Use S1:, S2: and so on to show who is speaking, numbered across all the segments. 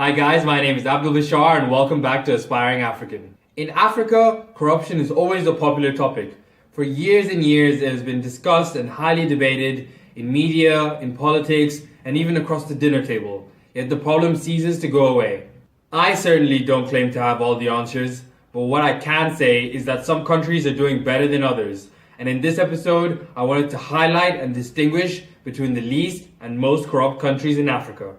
S1: Hi guys, my name is Abdul Bashar and welcome back to Aspiring African. In Africa, corruption is always a popular topic. For years and years it has been discussed and highly debated in media, in politics, and even across the dinner table. Yet the problem ceases to go away. I certainly don't claim to have all the answers, but what I can say is that some countries are doing better than others. And in this episode, I wanted to highlight and distinguish between the least and most corrupt countries in Africa.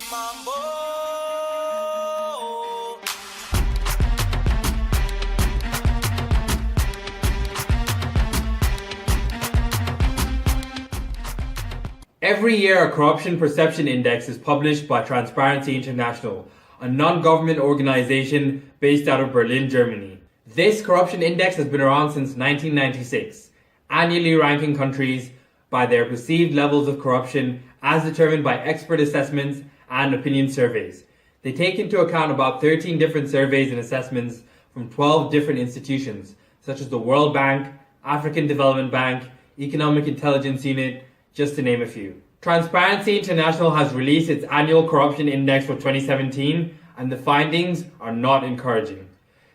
S1: Every year, a corruption perception index is published by Transparency International, a non-government organization based out of Berlin, Germany. This corruption index has been around since 1996, annually ranking countries by their perceived levels of corruption as determined by expert assessments and opinion surveys. They take into account about 13 different surveys and assessments from 12 different institutions, such as the World Bank, African Development Bank, Economic Intelligence Unit, just to name a few. Transparency International has released its annual corruption index for 2017, and the findings are not encouraging.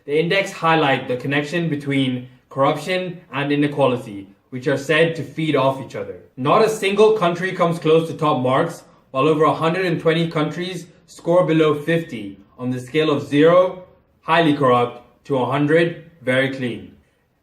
S1: The index highlights the connection between corruption and inequality, which are said to feed off each other. Not a single country comes close to top marks, while over 120 countries score below 50 on the scale of 0, highly corrupt, to 100, very clean.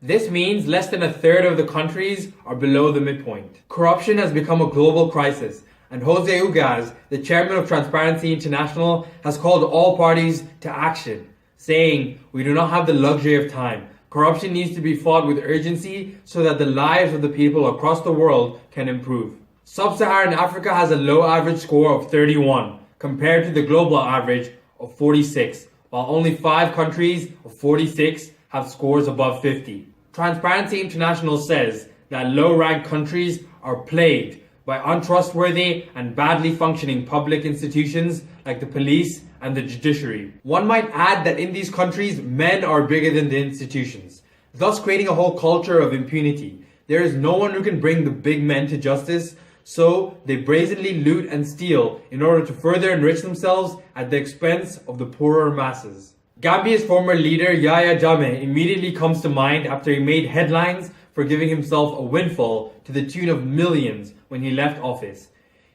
S1: This means less than a third of the countries are below the midpoint. Corruption has become a global crisis, and Jose Ugaz, the chairman of Transparency International, has called all parties to action, saying, "We do not have the luxury of time. Corruption needs to be fought with urgency so that the lives of the people across the world can improve." Sub-Saharan Africa has a low average score of 31, compared to the global average of 46, while only 5 countries of 46 have scores above 50. Transparency International says that low-ranked countries are plagued by untrustworthy and badly functioning public institutions like the police and the judiciary. One might add that in these countries, men are bigger than the institutions, thus creating a whole culture of impunity. There is no one who can bring the big men to justice, so they brazenly loot and steal in order to further enrich themselves at the expense of the poorer masses. Gambia's former leader Yahya Jammeh immediately comes to mind after he made headlines for giving himself a windfall to the tune of millions when he left office.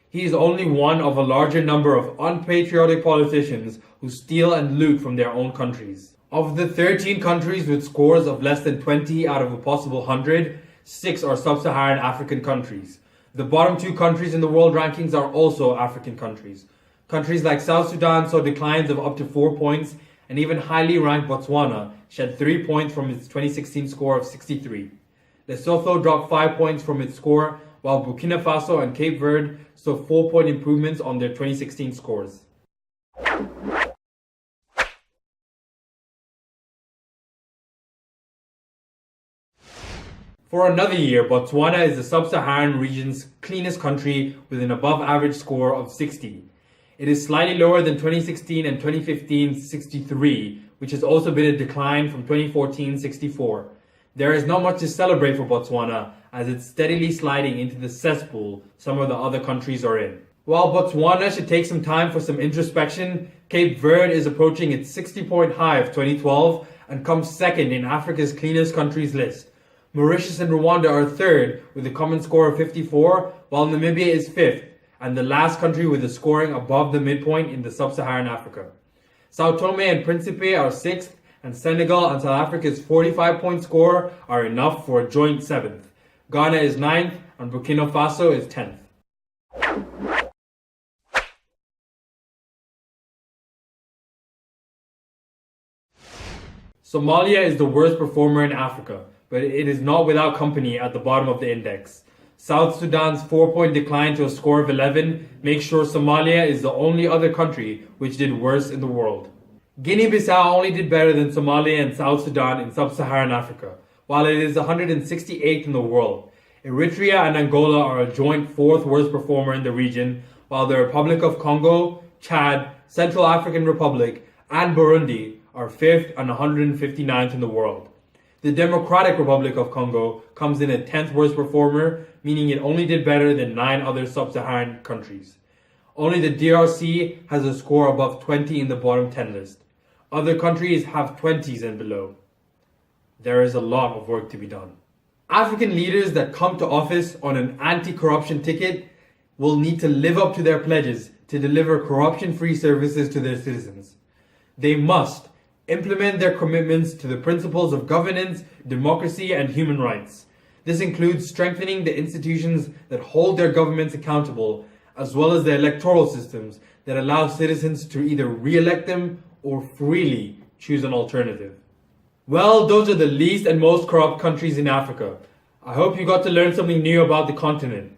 S1: He is only one of a larger number of unpatriotic politicians who steal and loot from their own countries. Of the 13 countries with scores of less than 20 out of a possible 100, 6 are sub-Saharan African countries. The bottom 2 countries in the world rankings are also African countries. Countries like South Sudan saw declines of up to 4 points, and even highly ranked Botswana shed 3 points from its 2016 score of 63. Lesotho dropped 5 points from its score, while Burkina Faso and Cape Verde saw 4-point improvements on their 2016 scores. For another year, Botswana is the sub-Saharan region's cleanest country with an above-average score of 60. It is slightly lower than 2016 and 2015's 63, which has also been a decline from 2014's 64. There is not much to celebrate for Botswana, as it's steadily sliding into the cesspool some of the other countries are in. While Botswana should take some time for some introspection, Cape Verde is approaching its 60-point high of 2012 and comes second in Africa's cleanest countries list. Mauritius and Rwanda are third with a common score of 54, while Namibia is fifth, and the last country with a scoring above the midpoint in the sub-Saharan Africa. Sao Tome and Principe are 6th, and Senegal and South Africa's 45-point score are enough for a joint 7th. Ghana is 9th, and Burkina Faso is 10th. Somalia is the worst performer in Africa, but it is not without company at the bottom of the index. South Sudan's 4-point decline to a score of 11 makes sure Somalia is the only other country which did worse in the world. Guinea-Bissau only did better than Somalia and South Sudan in sub-Saharan Africa, while it is 168th in the world. Eritrea and Angola are a joint 4th worst performer in the region, while the Republic of Congo, Chad, Central African Republic, and Burundi are 5th and 159th in the world. The Democratic Republic of Congo comes in at 10th worst performer, meaning it only did better than 9 other sub-Saharan countries. Only the DRC has a score above 20 in the bottom 10 list. Other countries have 20s and below. There is a lot of work to be done. African leaders that come to office on an anti-corruption ticket will need to live up to their pledges to deliver corruption-free services to their citizens. They must implement their commitments to the principles of governance, democracy, and human rights. This includes strengthening the institutions that hold their governments accountable, as well as the electoral systems that allow citizens to either re-elect them or freely choose an alternative. Well, those are the least and most corrupt countries in Africa. I hope you got to learn something new about the continent.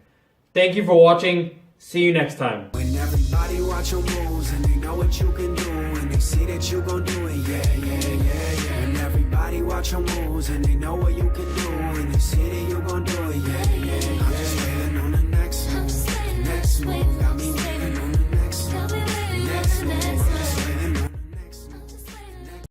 S1: Thank you for watching. See you next time.
S2: When everybody watch your moves and they know what you can do and they see that you gon' do it, yeah. When everybody watch your moves and they know what you can do and they see that you gon' do it, yeah. I'm just waiting on the next move, next move.